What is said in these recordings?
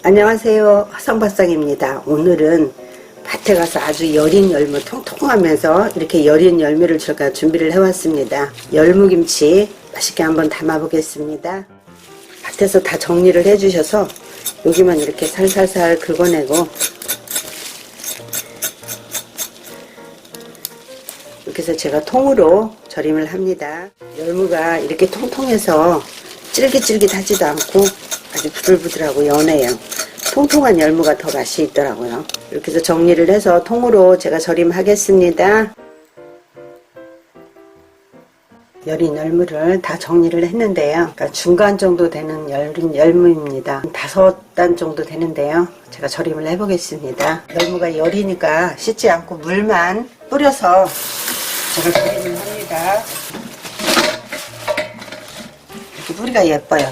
안녕하세요, 화성밥상입니다. 오늘은 밭에 가서 아주 여린 열무 통통하면서 이렇게 여린 열무를 제가 준비를 해왔습니다. 열무김치 맛있게 한번 담아 보겠습니다. 밭에서 다 정리를 해주셔서 여기만 이렇게 살살살 긁어내고, 이렇게 해서 제가 통으로 절임을 합니다. 열무가 이렇게 통통해서 찔깃찔깃하지도 않고 아주 부들부들하고 연해요. 통통한 열무가 더 맛이 있더라고요. 이렇게 해서 정리를 해서 통으로 제가 절임하겠습니다. 여린 열무를 다 정리를 했는데요. 그러니까 중간 정도 되는 여린 열무입니다. 5단 정도 되는데요. 제가 절임을 해보겠습니다. 열무가 여리니까 씻지 않고 물만 뿌려서 제가 절임을 합니다. 이렇게 뿌리가 예뻐요.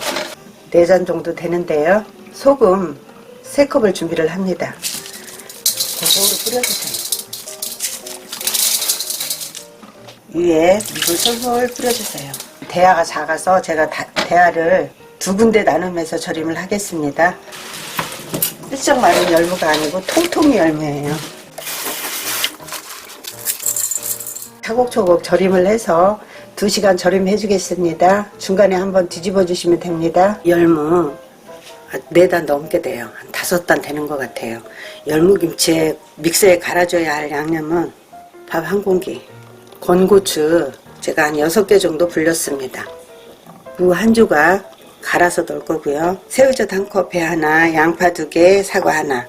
4잔 정도 되는데요. 소금 3컵을 준비를 합니다. 골고루 뿌려주세요. 위에 물을 솔솔 뿌려주세요. 대야가 작아서 제가 대야를 2군데 나누면서 절임을 하겠습니다. 슬쩍 마른 열무가 아니고 통통이 열무예요. 차곡차곡 절임을 해서 2시간 절임해 주겠습니다. 중간에 한번 뒤집어 주시면 됩니다. 열무 4단 넘게 돼요. 한 5단 되는 것 같아요. 열무김치에 믹서에 갈아줘야 할 양념은 밥 1공기, 건고추 제가 한 6개 정도 불렸습니다. 무 1조각 갈아서 넣을 거고요. 새우젓 1컵, 배 하나, 양파 2개, 사과 하나,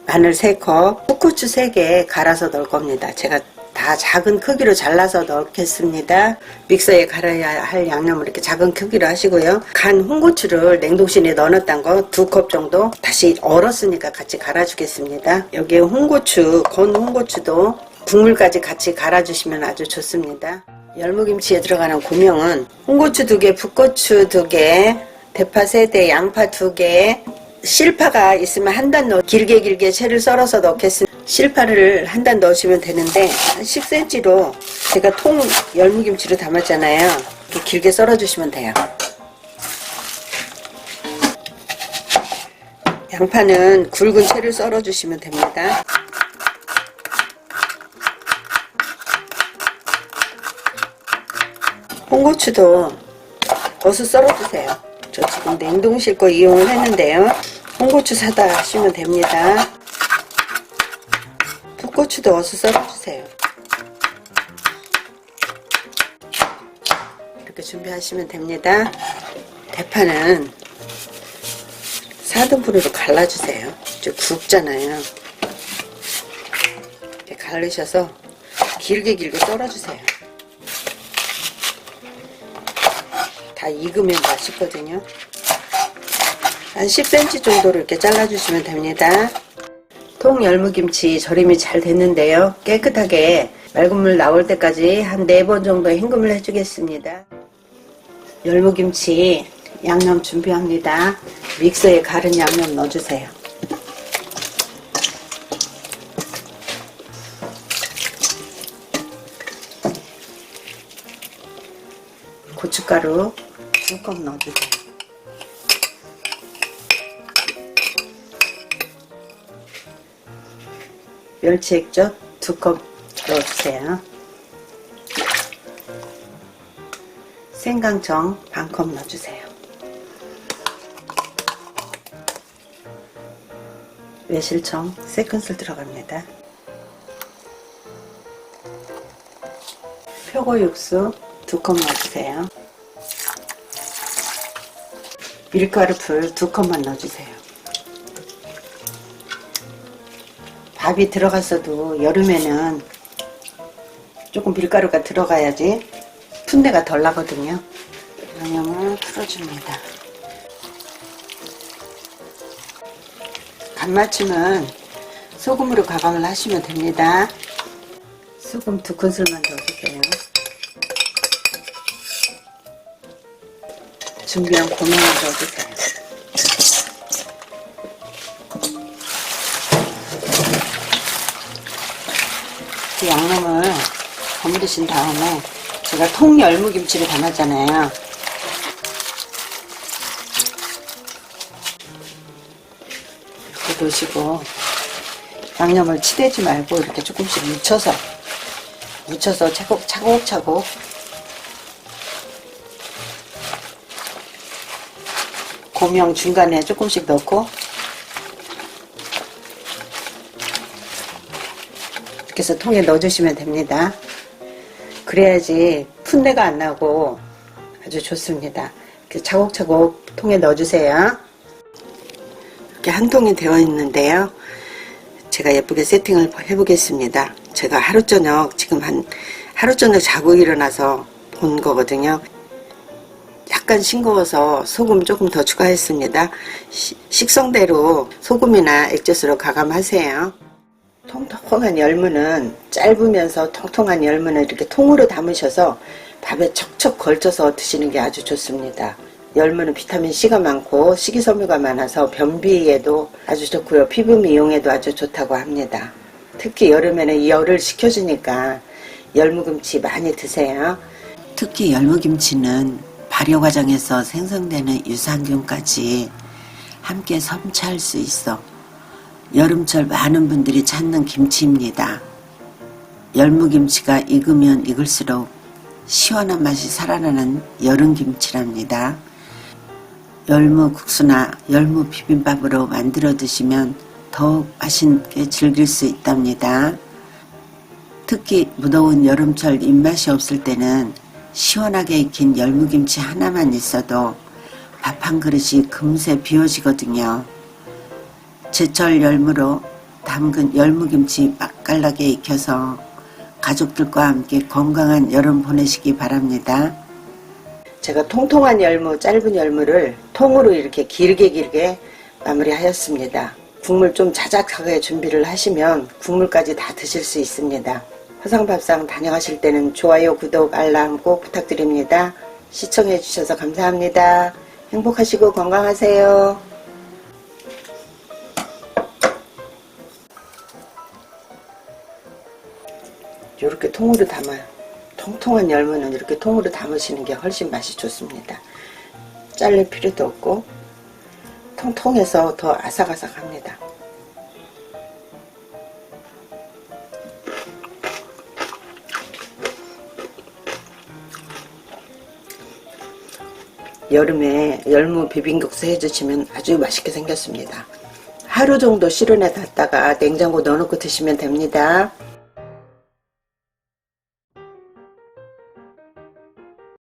마늘 3컵, 풋고추 3개 갈아서 넣을 겁니다. 제가 다 작은 크기로 잘라서 넣겠습니다. 믹서에 갈아야 할 양념을 이렇게 작은 크기로 하시고요. 간 홍고추를 냉동실에 넣어놨던 거 2컵 정도 다시 얼었으니까 같이 갈아주겠습니다. 여기에 홍고추, 건 홍고추도 국물까지 같이 갈아주시면 아주 좋습니다. 열무김치에 들어가는 고명은 홍고추 2개, 풋고추 2개, 대파 3대, 양파 2개, 실파가 있으면 1단 넣어 길게 채를 썰어서 넣겠습니다. 실파를 1단 넣으시면 되는데 한 10cm로 제가 통 열무김치로 담았잖아요. 이렇게 길게 썰어 주시면 돼요. 양파는 굵은 채를 썰어 주시면 됩니다. 홍고추도 어슷 썰어 주세요. 저 지금 냉동실 거 이용을 했는데요. 홍고추 사다 하시면 됩니다. 풋고추도 어슷 썰어주세요. 이렇게 준비하시면 됩니다. 대파는 4등분으로 갈라주세요. 이제 굵잖아요. 이렇게 갈르셔서 길게 썰어주세요. 다 익으면 맛있거든요. 한 10cm 정도로 이렇게 잘라주시면 됩니다. 통 열무김치 절임이 잘 됐는데요. 깨끗하게 맑은 물 나올 때까지 한 4번 정도 헹굼을 해주겠습니다. 열무김치 양념 준비합니다. 믹서에 갈은 양념 넣어주세요. 고춧가루 2컵 넣어주세요. 멸치 액젓 2컵 넣어주세요. 생강청 반컵 넣어주세요. 매실청 3큰술 들어갑니다. 표고육수 2컵 넣어주세요. 밀가루풀 2컵만 넣어주세요. 밥이 들어갔어도 여름에는 조금 밀가루가 들어가야지 풋내가 덜 나거든요. 양념을 풀어줍니다. 간맞춤은 소금으로 가감을 하시면 됩니다. 소금 2큰술만 넣어주세요. 준비한 고명을 넣어주세요. 이 양념을 버무리신 다음에 제가 통 열무김치를 담았잖아요. 놓으시고 양념을 치대지 말고 이렇게 조금씩 묻혀서 차곡차곡 고명 중간에 조금씩 넣고 이렇게 해서 통에 넣어주시면 됩니다. 그래야지 풋내가 안 나고 아주 좋습니다. 이렇게 차곡차곡 통에 넣어주세요. 이렇게 한 통이 되어 있는데요. 제가 예쁘게 세팅을 해보겠습니다. 제가 하루저녁 자고 일어나서 본 거거든요. 약간 싱거워서 소금 조금 더 추가했습니다. 식성대로 소금이나 액젓으로 가감하세요. 통통한 열무는 짧으면서 통통한 열무는 이렇게 통으로 담으셔서 밥에 척척 걸쳐서 드시는 게 아주 좋습니다. 열무는 비타민C가 많고 식이섬유가 많아서 변비에도 아주 좋고요. 피부 미용에도 아주 좋다고 합니다. 특히 여름에는 열을 식혀주니까 열무김치 많이 드세요. 특히 열무김치는 발효 과정에서 생성되는 유산균까지 함께 섭취할 수 있어 여름철 많은 분들이 찾는 김치입니다. 열무김치가 익으면 익을수록 시원한 맛이 살아나는 여름김치랍니다. 열무국수나 열무 비빔밥으로 만들어 드시면 더욱 맛있게 즐길 수 있답니다. 특히 무더운 여름철 입맛이 없을 때는 시원하게 익힌 열무김치 하나만 있어도 밥 한 그릇이 금세 비워지거든요. 제철 열무로 담근 열무김치 맛깔나게 익혀서 가족들과 함께 건강한 여름 보내시기 바랍니다. 제가 통통한 열무, 짧은 열무를 통으로 이렇게 길게 마무리하였습니다. 국물 좀 자작하게 준비를 하시면 국물까지 다 드실 수 있습니다. 화상밥상 다녀가실 때는 좋아요, 구독, 알람 꼭 부탁드립니다. 시청해 주셔서 감사합니다. 행복하시고 건강하세요. 이렇게 통으로 담아요. 통통한 열무는 이렇게 통으로 담으시는 게 훨씬 맛이 좋습니다. 잘릴 필요도 없고 통통해서 더 아삭아삭합니다. 여름에 열무 비빔국수 해주시면 아주 맛있게 생겼습니다. 하루 정도 실온에 놨다가 냉장고 넣어놓고 드시면 됩니다.